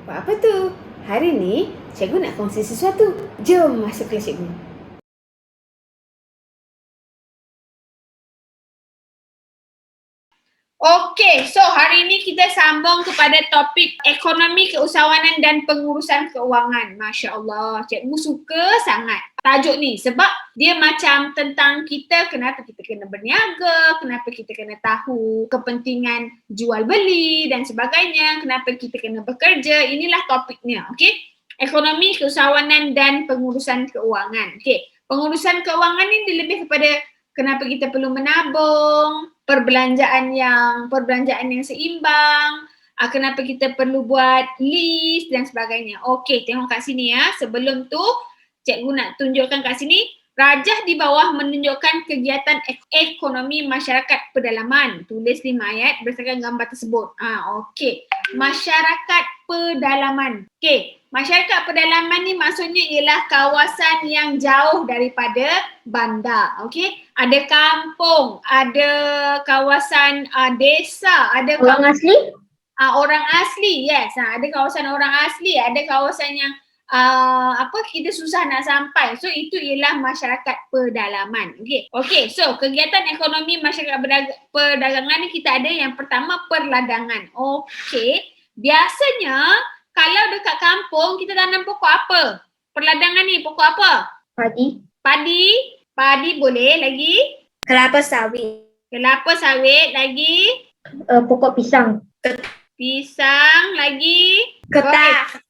Buat apa tu? Hari ni, cikgu nak kongsi sesuatu. Jom masuk kelas cikgu. Okey, so hari ini kita sambung kepada topik ekonomi, keusahawanan dan pengurusan keuangan. Masya Allah, cikgu suka sangat tajuk ni sebab dia macam tentang kita, kenapa kita kena berniaga, kenapa kita kena tahu kepentingan jual beli dan sebagainya, kenapa kita kena bekerja. Inilah topiknya, okey? Ekonomi, keusahawanan dan pengurusan keuangan. Okey, pengurusan keuangan ni dia lebih kepada kenapa kita perlu menabung, perbelanjaan yang seimbang, kenapa kita perlu buat list dan sebagainya. Okey, tengok kat sini ya. Sebelum tu, cikgu nak tunjukkan kat sini, rajah di bawah menunjukkan kegiatan ekonomi masyarakat pedalaman. Tulis 5 ayat berdasarkan gambar tersebut. Okey. Masyarakat pedalaman. Okey, masyarakat pedalaman ni maksudnya ialah kawasan yang jauh daripada bandar. Okey, ada kampung, ada kawasan desa, ada Orang asli? Orang asli, yes. Ada kawasan orang asli, ada kawasan yang kita susah nak sampai. So itu ialah masyarakat pedalaman. Okey, so kegiatan ekonomi masyarakat perdagangan ni kita ada yang pertama perladangan. Okey, biasanya kalau dekat kampung kita tanam pokok apa? Perladangan ni pokok apa? Padi. Padi boleh, lagi? Kelapa sawit. Kelapa sawit, lagi? Pokok pisang. Pisang, lagi? Ketak.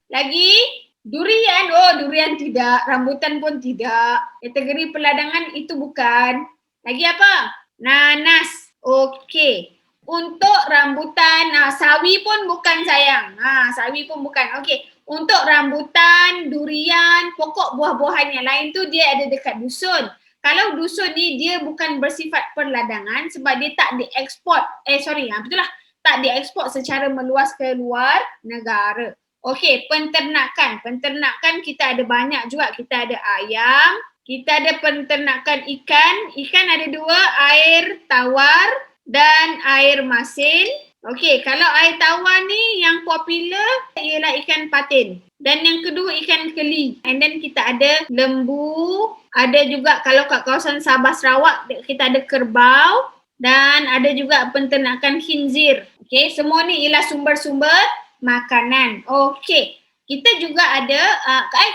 Lagi? Durian. Oh, durian tidak. Rambutan pun tidak. Kategori perladangan itu bukan. Lagi apa? Nanas. Okey. Untuk rambutan, sawi pun bukan sayang. Sawi pun bukan. Okey. Untuk rambutan, durian, pokok buah-buahan yang lain tu dia ada dekat dusun. Kalau dusun ni dia bukan bersifat perladangan sebab dia tak dieksport. Betul lah. Tak dieksport secara meluas ke luar negara. Okey, penternakan. Penternakan kita ada banyak juga. Kita ada ayam, kita ada penternakan ikan. Ikan ada 2, air tawar dan air masin. Okey, kalau air tawar ni yang popular ialah ikan patin. Dan yang kedua ikan keli. And then kita ada lembu, ada juga kalau kat kawasan Sabah Sarawak kita ada kerbau dan ada juga penternakan khinzir. Okey, semua ni ialah sumber-sumber makanan. Okey. Kita juga ada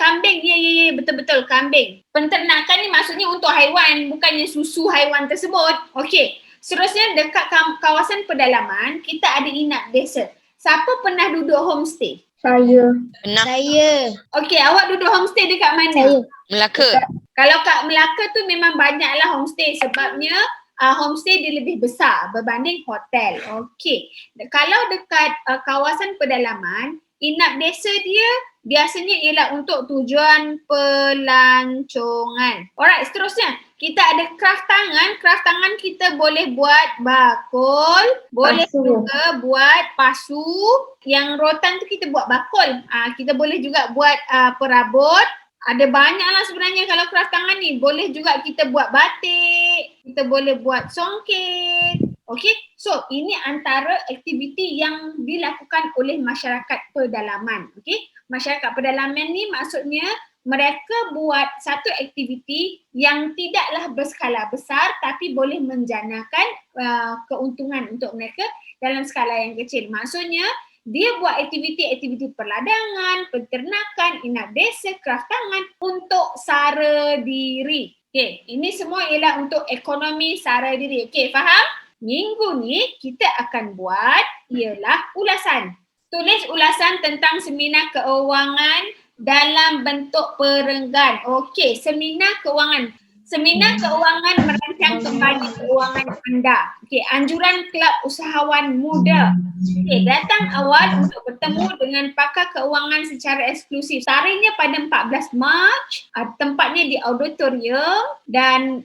kambing. Ya, betul-betul kambing. Penternakan ni maksudnya untuk haiwan, bukannya susu haiwan tersebut. Okey. Seterusnya dekat kawasan pedalaman, kita ada inap desa. Siapa pernah duduk homestay? Saya. Pernah. Saya. Okey, awak duduk homestay dekat mana? Saya. Melaka. Kalau kat Melaka tu memang banyaklah homestay sebabnya homestay dia lebih besar berbanding hotel. Okey. Kalau dekat kawasan pedalaman, inap desa dia biasanya ialah untuk tujuan pelancongan. Alright, seterusnya kita ada kraft tangan. Kraft tangan kita boleh buat bakul, boleh juga buat pasu. Yang rotan tu kita buat bakul. Kita boleh juga buat perabot. Ada banyaklah sebenarnya kalau kraft tangan ni. Boleh juga kita buat batik, kita boleh buat songket. Okey, so ini antara aktiviti yang dilakukan oleh masyarakat pedalaman. Okey, masyarakat pedalaman ni maksudnya mereka buat satu aktiviti yang tidaklah berskala besar tapi boleh menjanakan keuntungan untuk mereka dalam skala yang kecil. Maksudnya dia buat aktiviti-aktiviti perladangan, penternakan, inap desa, kraft tangan untuk sara diri. Okey, ini semua ialah untuk ekonomi sara diri. Okey, faham? Minggu ni kita akan buat ialah ulasan. Tulis ulasan tentang seminar keuangan dalam bentuk perenggan. Okey, seminar keuangan. Seminar keuangan merancang kembali keuangan anda. Okey, anjuran Kelab Usahawan Muda. Okey, datang awal untuk bertemu dengan pakar keuangan secara eksklusif. Tarikhnya pada 14 Mac, tempatnya di auditorium dan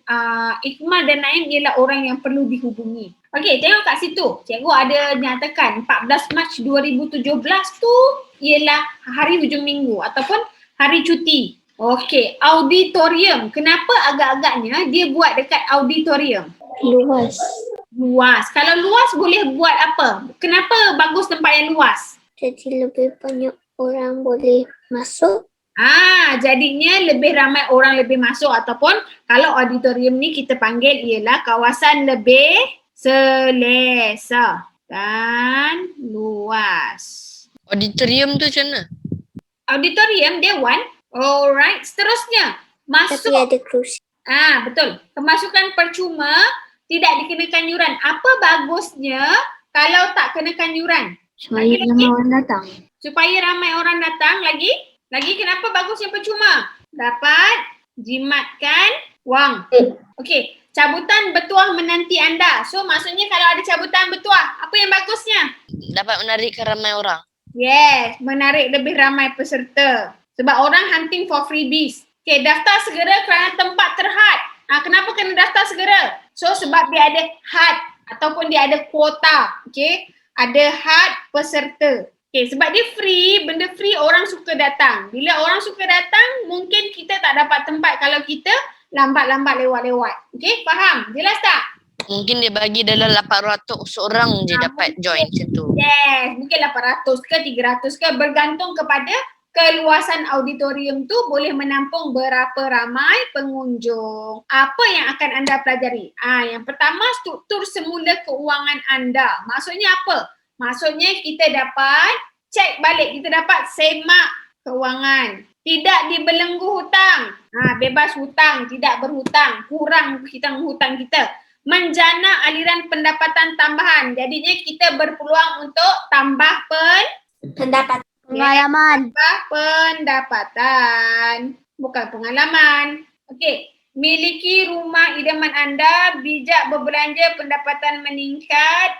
Iqmal dan Naim ialah orang yang perlu dihubungi. Okey, tengok kat situ. Cikgu ada nyatakan 14 Mac 2017 tu ialah hari hujung minggu ataupun hari cuti. Okey, auditorium. Kenapa agak-agaknya dia buat dekat auditorium? Luas. Luas. Kalau luas boleh buat apa? Kenapa bagus tempat yang luas? Jadi lebih banyak orang boleh masuk. Jadinya lebih ramai orang lebih masuk ataupun kalau auditorium ni kita panggil ialah kawasan lebih selesa dan luas. Auditorium tu macam mana? Auditorium dewan. Alright, seterusnya Tapi masuk. ada kerusi. Betul. Kemasukan percuma tidak dikenakan yuran. Apa bagusnya kalau tak kenakan yuran? Supaya Lagi-lagi? ramai orang datang. Supaya ramai orang datang lagi. Lagi kenapa bagusnya percuma? Dapat jimatkan wang. Okey, cabutan bertuah menanti anda. So maksudnya kalau ada cabutan bertuah, apa yang bagusnya? Dapat menarikkan ramai orang. Yes, menarik lebih ramai peserta. Sebab orang hunting for freebies. Okey, daftar segera kerana tempat terhad. Kenapa kena daftar segera? So sebab dia ada had ataupun dia ada kuota. Okey, ada had peserta. Okay, sebab dia free, benda free orang suka datang. Bila orang suka datang, mungkin kita tak dapat tempat kalau kita lambat-lambat lewat-lewat. Okay, faham? Jelas tak? Mungkin dia bagi dalam 800 seorang je dapat join macam tu. Yes, mungkin 800 ke 300 ke bergantung kepada keluasan auditorium tu boleh menampung berapa ramai pengunjung. Apa yang akan anda pelajari? Yang pertama, struktur semula keuangan anda. Maksudnya apa? Maksudnya kita dapat cek balik, kita dapat semak keuangan. Tidak dibelenggu hutang. Bebas hutang, tidak berhutang, kurang hutang kita. Menjana aliran pendapatan tambahan. Jadinya kita berpeluang untuk tambah Pendapat. Pengalaman. Tambah pendapatan. Bukan pengalaman. Okey. Miliki rumah idaman anda, bijak berbelanja, pendapatan meningkat.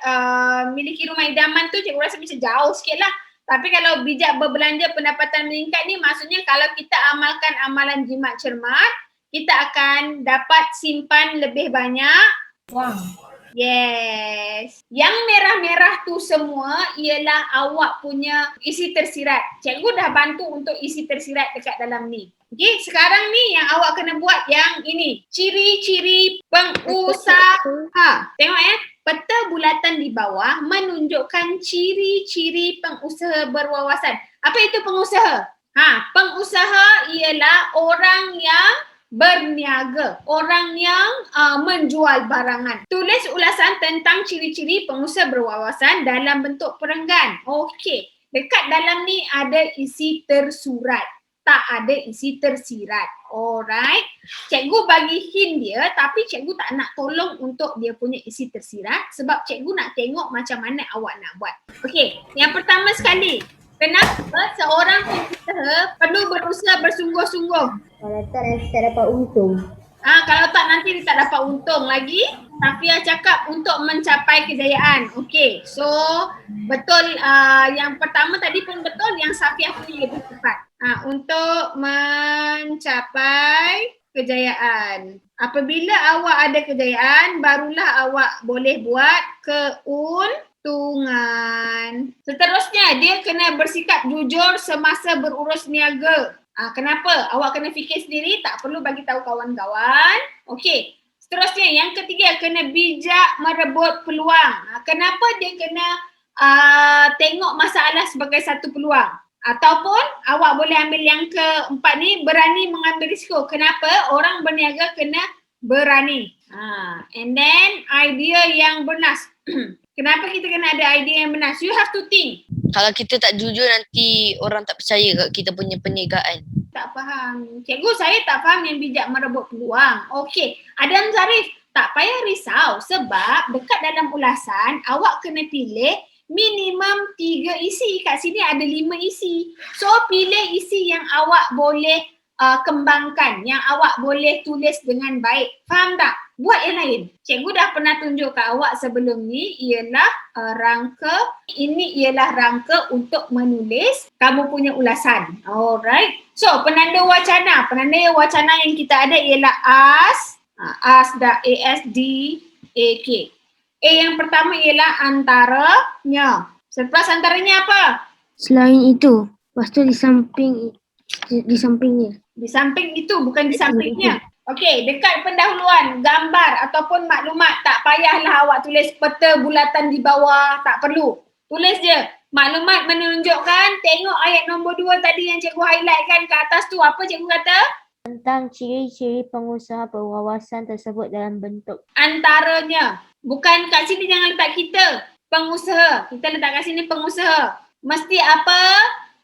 Miliki rumah idaman tu cikgu rasa macam jauh sikit lah. Tapi kalau bijak berbelanja, pendapatan meningkat ni maksudnya kalau kita amalkan amalan jimat cermat, kita akan dapat simpan lebih banyak. Wang. Yes. Yang merah-merah tu semua ialah awak punya isi tersirat. Cikgu dah bantu untuk isi tersirat dekat dalam ni. Okey, sekarang ni yang awak kena buat yang ini. Ciri-ciri pengusaha. Tengok ya. Peta bulatan di bawah menunjukkan ciri-ciri pengusaha berwawasan. Apa itu pengusaha? Pengusaha ialah orang yang berniaga, orang yang menjual barangan. Tulis ulasan tentang ciri-ciri pengusaha berwawasan dalam bentuk perenggan. Okey, dekat dalam ni ada isi tersurat, tak ada isi tersirat. Alright, cikgu bagi hint dia tapi cikgu tak nak tolong untuk dia punya isi tersirat sebab cikgu nak tengok macam mana awak nak buat. Okey, yang pertama sekali, kenapa seorang pengusaha perlu berusaha bersungguh-sungguh? Kalau tak dapat untung. Kalau tak nanti dia tak dapat untung lagi. Safiah cakap untuk mencapai kejayaan. Okey, so betul, yang pertama tadi pun betul, yang Safiah punya lebih tepat. Untuk mencapai kejayaan. Apabila awak ada kejayaan, barulah awak boleh buat keuntungan. Seterusnya, dia kena bersikap jujur semasa berurus niaga. Kenapa? Awak kena fikir sendiri, tak perlu bagi tahu kawan-kawan. Okey. Seterusnya, yang ketiga, kena bijak merebut peluang. Kenapa dia kena tengok masalah sebagai satu peluang? Ataupun awak boleh ambil yang keempat ni, berani mengambil risiko. Kenapa? Orang berniaga kena berani. And then, idea yang bernas. Kenapa kita kena ada idea yang bernas? You have to think. Kalau kita tak jujur nanti orang tak percaya kat kita punya perniagaan. Tak faham. Cikgu, saya tak faham yang bijak merebut peluang. Okey, Adam Zarif, tak payah risau sebab dekat dalam ulasan awak kena pilih minimum 3 isi. Kat sini ada 5 isi. So, pilih isi yang awak boleh kembangkan, yang awak boleh tulis dengan baik. Faham tak? Buat yang lain. Cikgu dah pernah tunjuk kat awak sebelum ni ialah rangka. Ini ialah rangka untuk menulis kamu punya ulasan. Alright. So, penanda wacana. Penanda wacana yang kita ada ialah AS. ASDAK. Yang pertama ialah antaranya. Selepas antaranya apa? Selain itu, lepas tu di sampingnya. Di samping itu, bukan di sampingnya. Okey, dekat pendahuluan, gambar ataupun maklumat, tak payahlah awak tulis peta bulatan di bawah, tak perlu. Tulis je, Maklumat menunjukkan, tengok ayat nombor 2 tadi yang cikgu highlight kan ke atas tu. Apa cikgu kata? Tentang ciri-ciri pengusaha berwawasan tersebut dalam bentuk. Antaranya. Bukan kat sini jangan letak kita. Pengusaha. Kita letak kat sini pengusaha. Mesti apa?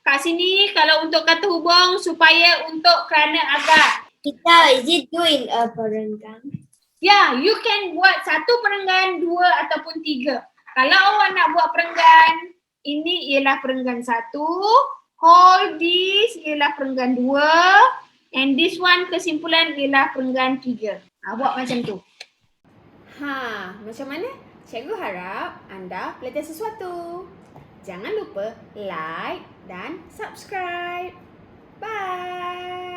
Kat sini kalau untuk kata hubung supaya untuk kerana agar. Kita is it doing a perenggan? Ya, you can buat 1 perenggan, 2 ataupun 3. Kalau awak nak buat perenggan, ini ialah perenggan 1. Hold this ialah perenggan 2. And this one kesimpulan ialah perenggan 3. Buat macam tu. Macam mana? Cikgu harap anda belajar sesuatu. Jangan lupa like dan subscribe. Bye.